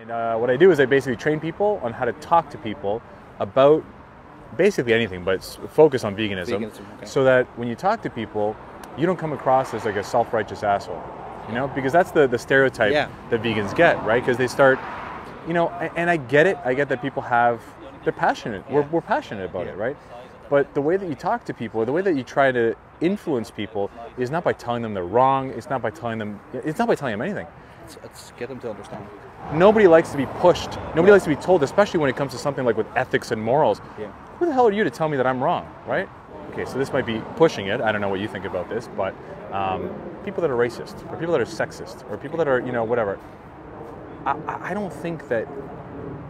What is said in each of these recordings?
And what I do is I basically train people on how to talk to people about basically anything, but focus on veganism, okay. So that when you talk to people, you don't come across as like a self-righteous asshole, you know, because that's the stereotype that vegans get, right? Because they start, you know, and I get it. I get that people they're passionate. We're passionate about it, right? But the way that you talk to people, the way that you try to influence people is not by telling them they're wrong. It's not by telling them anything. It's get them to understand. Nobody likes to be pushed. Nobody likes to be told, especially when it comes to something like with ethics and morals. Yeah. Who the hell are you to tell me that I'm wrong, right? Okay, so this might be pushing it. I don't know what you think about this, but people that are racist, or people that are sexist, or people that are, you know, whatever, I don't think that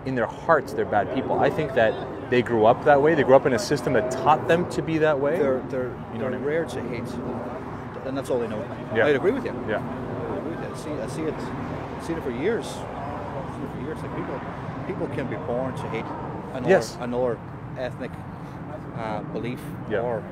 in their hearts they're bad people. I think that they grew up that way. They grew up in a system that taught them to be that way. They're rare to hate, and that's all they know. Yeah. I'd agree with you. Yeah. I agree with you. I see it. I've seen it for years. Like people can be born to hate another ethnic belief, or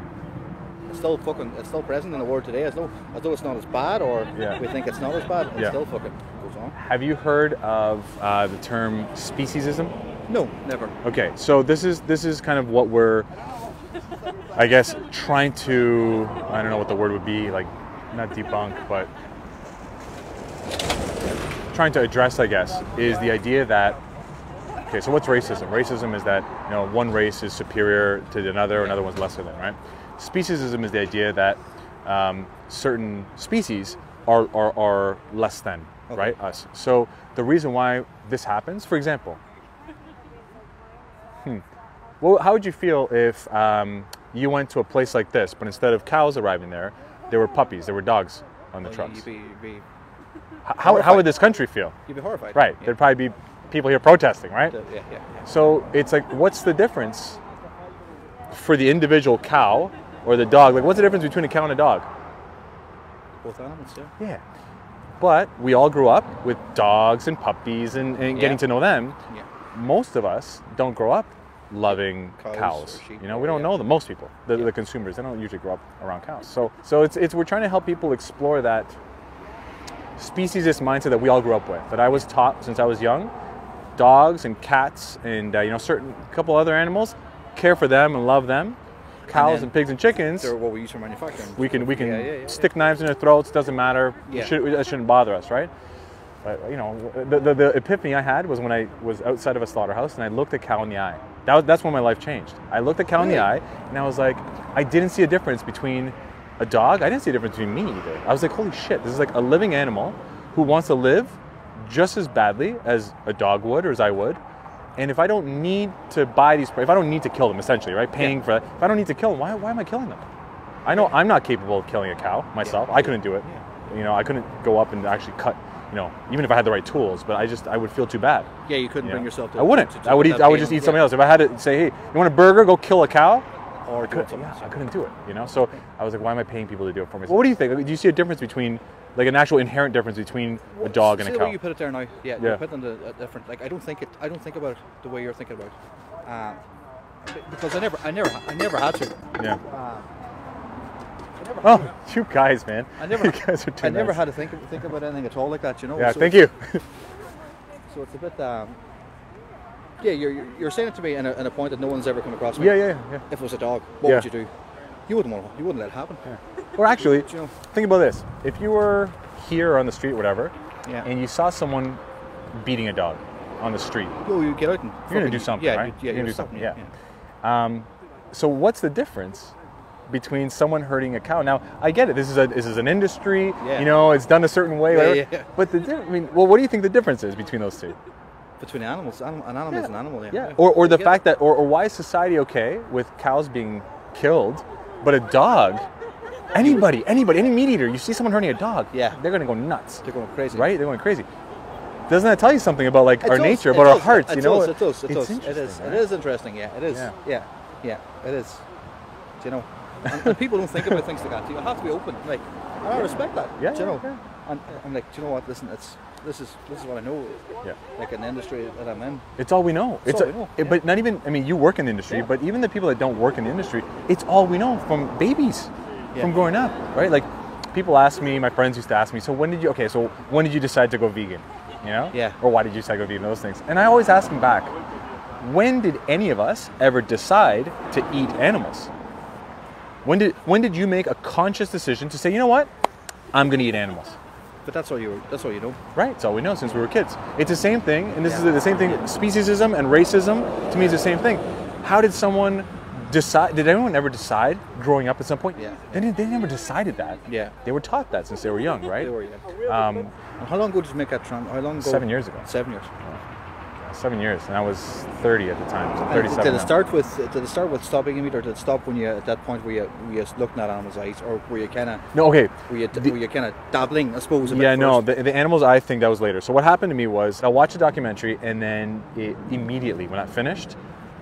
it's still present in the world today, as though it's not as bad, or we think it's not as bad. It still fucking goes on. Have you heard of the term speciesism? No, never. Okay, so this is kind of what we're, I guess, trying to, I don't know what the word would be, like, not debunk, but trying to address, I guess, is the idea that, okay, so what's racism? Racism is that, you know, one race is superior to another one's lesser than, right? Speciesism is the idea that certain species are less than, right, us. So the reason why this happens, for example, well, how would you feel if you went to a place like this, but instead of cows arriving there were puppies, there were dogs on the trucks? You'd be how would this country feel? You'd be horrified. Right. There'd probably be people here protesting, right? Yeah. So it's like, what's the difference for the individual cow or the dog? Like, what's the difference between a cow and a dog? Both animals, Yeah. But we all grew up with dogs and puppies and getting to know them. Yeah. Most of us don't grow up loving cows. Sheep, you know, we don't know them. Most people, the consumers, they don't usually grow up around cows. So it's we're trying to help people explore that speciesist mindset that we all grew up with, that I was taught since I was young. Dogs and cats and certain couple other animals, care for them and love them. Cows and pigs and chickens, they're what we use for manufacturing. We can stick knives in their throats. Doesn't matter. That shouldn't bother us, right? But you know, the epiphany I had was when I was outside of a slaughterhouse and I looked a cow in the eye. That's when my life changed. I looked a cow in the eye and I was like, I didn't see a difference between a dog. I didn't see a difference between me either. I was like, holy shit, this is like a living animal who wants to live just as badly as a dog would or as I would. And if I don't need to buy these, if I don't need to kill them, essentially, right? Paying for that. If I don't need to kill them, why am I killing them? I know I'm not capable of killing a cow myself. I couldn't do it. You know, I couldn't go up and actually cut, you know, even if I had the right tools, but I would feel too bad. Yeah, you couldn't bring yourself to. I wouldn't. I would just eat something else. If I had to say, hey, you want a burger, go kill a cow. Or I couldn't do it, you know? So I was like, why am I paying people to do it for me? So what do you think? Do you see a difference between, like an actual inherent difference between a dog and a cow? The way you put it there now, you put it in a different, like I don't think about it the way you're thinking about it. Because I never had to. Yeah. Oh, you guys, man. I never had to think about anything at all like that, you know? Yeah, so thank you. So it's a bit, yeah, you're saying it to me in a point that no one's ever come across me. Yeah. If it was a dog, what would you do? You wouldn't let it happen. Yeah. Or actually, you know, think about this. If you were here on the street, whatever, and you saw someone beating a dog on the street, you get out and you're going to do something, right? You're going to do something, yeah. So what's the difference between someone hurting a cow? Now, I get it. This is an industry. You know, it's done a certain way. But what do you think the difference is between those two? Between animals, an animal is an animal. Yeah. Or the fact that, or why is society okay with cows being killed, but a dog, anybody, any meat eater, you see someone hurting a dog, they're going to go nuts. They're going crazy. Right? They're going crazy. Doesn't that tell you something about like our nature, about our hearts? It you know, it does. It is interesting. Yeah, it is. Yeah, it is. You know, and people don't think about things like that. You have to be open. Like, I respect that. Yeah. You know, and I'm like, do you know what? Listen, this is what I know. Yeah. Like an industry that I'm in. It's all we know. It's all we know. But not even. I mean, you work in the industry, but even the people that don't work in the industry, it's all we know from babies, from growing up, right? Like, people ask me. My friends used to ask me. So when did you decide to go vegan? You know? Yeah. Or why did you decide to go vegan? Those things. And I always ask them back, when did any of us ever decide to eat animals? When did you make a conscious decision to say, you know what, I'm going to eat animals? But that's all you know. Right, it's all we know since we were kids. It's the same thing, and this is the same thing. Speciesism and racism, to me, is the same thing. How did someone decide? Did anyone ever decide growing up at some point? Yeah. They never decided that. Yeah. They were taught that since they were young, right? They were young. How long ago did you make that how long ago? 7 years ago. 7 years. 7 years, and I was 30 at the time, so 37. Did it start with stopping meat, or did it stop when you at that point where you looking at animals' eyes, or were you kind of were you kind of dabbling, I suppose? A bit first? No, the animals' eye thing, that was later. So what happened to me was I watched a documentary, and then immediately when I finished,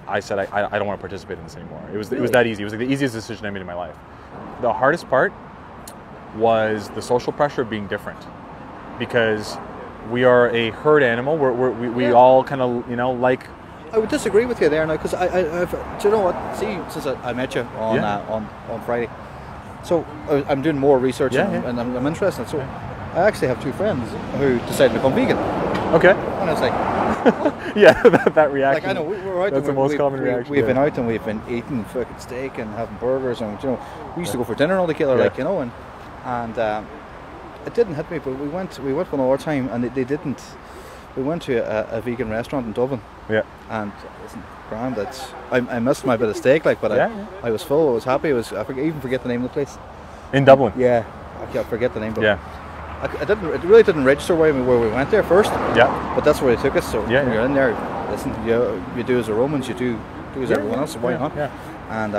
I said I don't want to participate in this anymore. It was that easy. It was like the easiest decision I made in my life. The hardest part was the social pressure of being different, because we are a herd animal. We all kind of, like... I would disagree with you there now, because I've, do you know what? See, since I met you on Friday, so I'm doing more research and I'm interested. So I actually have 2 friends who decided to become vegan. Okay. And I was like... yeah, that reaction. Like, I know, we're out. That's the most common reaction. We've been out and we've been eating fucking steak and having burgers, and we used to go for dinner all together, and it didn't hit me, but we went one more time, and they didn't. We went to a vegan restaurant in Dublin. Yeah. And listen, grand. I missed my bit of steak, but I was full. I was happy. I even forget the name of the place. In Dublin. Yeah. I forget the name. But I didn't. It really didn't register where we went there first. Yeah. But that's where they took us. So when you're in there, listen, you do as the Romans, you do as everyone else. So why not? Yeah. And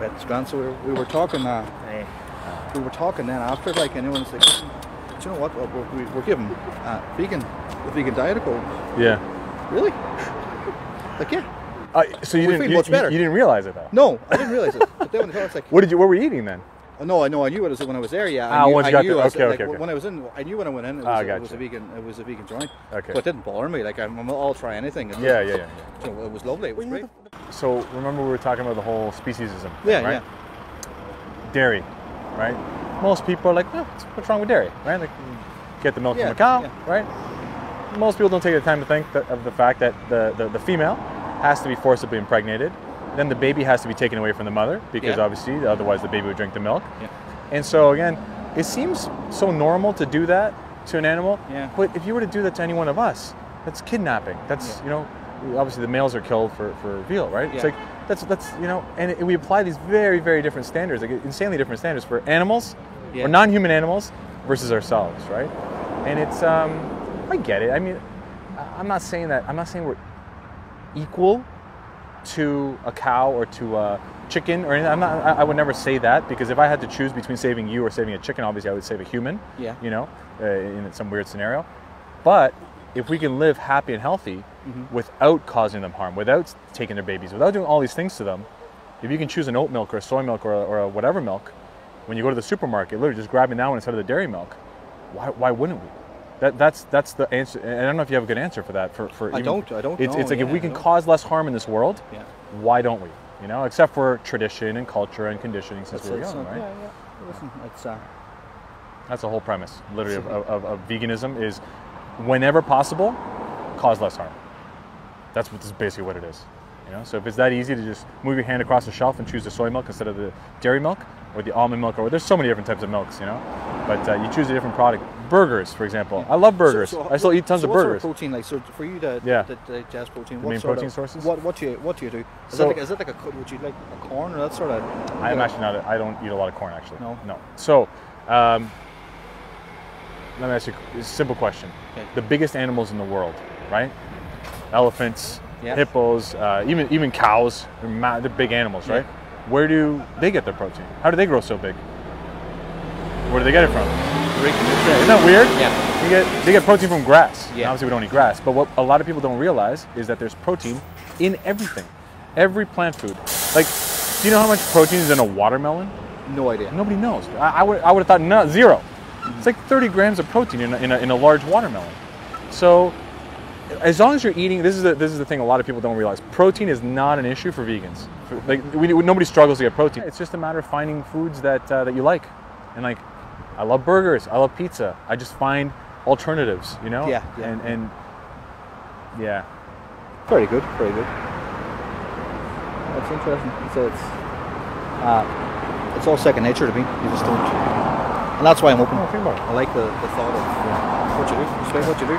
it's grand. So we were talking. We were talking then after, and anyone's like, listen, do you know what? We're giving the vegan diet a go. Yeah. Really? So you didn't realize it though? No, I didn't realize it. But then when it's like, what were you eating then? No, I knew it was when I was there. Yeah. Once you got there. Okay. When I was in, I knew when I went in, it was a vegan joint. Okay. But it didn't bother me. I'll try anything. Yeah. So it was lovely. It was great. So remember we were talking about the whole speciesism. Yeah. Right? Dairy. Right? Most people are like, what's wrong with dairy? Right? Like, get the milk from a cow, right? Most people don't take the time to think of the fact that the female has to be forcibly impregnated. Then the baby has to be taken away from the mother, because obviously otherwise the baby would drink the milk. Yeah. And so again, it seems so normal to do that to an animal. Yeah. But if you were to do that to any one of us, that's kidnapping. That's obviously the males are killed for veal, right? Yeah. It's like that's and we apply these very, very different standards, like insanely different standards for animals or non-human animals versus ourselves, right? And it's I get it. I mean, I'm not saying we're equal to a cow or to a chicken or anything. I would never say that, because if I had to choose between saving you or saving a chicken, obviously I would save a human. Yeah. In some weird scenario. But if we can live happy and healthy without causing them harm, without taking their babies, without doing all these things to them, if you can choose an oat milk or a soy milk or a whatever milk, when you go to the supermarket, literally just grabbing that one instead of the dairy milk, why wouldn't we? That's the answer. And I don't know if you have a good answer for that. I don't know. It's like, if we can cause less harm in this world, why don't we? Except for tradition and culture and conditioning since we were young, right? Yeah. Listen, that's the whole premise, literally, of veganism is, whenever possible, cause less harm. That's basically what it is. So if it's that easy to just move your hand across the shelf and choose the soy milk instead of the dairy milk or the almond milk, or there's so many different types of milks, but you choose a different product. Burgers, for example. I love burgers. I still eat tons of burgers. What sort of protein, so for you to digest protein, what main protein sources? What do you do? Is it like would you like a corn or that sort of? I'm actually not. I don't eat a lot of corn, actually. No. So, let me ask you a simple question. Okay. The biggest animals in the world, right? Elephants, hippos, even cows. They're big animals, right? Where do they get their protein? How do they grow so big? Where do they get it from? Isn't that weird? Yeah. They get protein from grass. Yeah. Obviously we don't eat grass, but what a lot of people don't realize is that there's protein in everything. Every plant food. Like, do you know how much protein is in a watermelon? No idea. Nobody knows. I would have thought zero. It's like 30 grams of protein in a large watermelon. So as long as you're eating, this is the thing a lot of people don't realize. Protein is not an issue for vegans. Nobody struggles to get protein. It's just a matter of finding foods that you like. And I love burgers. I love pizza. I just find alternatives, you know. Yeah. And yeah. Very good. Very good. That's interesting. So it's all second nature to me. You just don't, and that's why I'm open. Think about it. I like the thought of what you do. Respect what you do.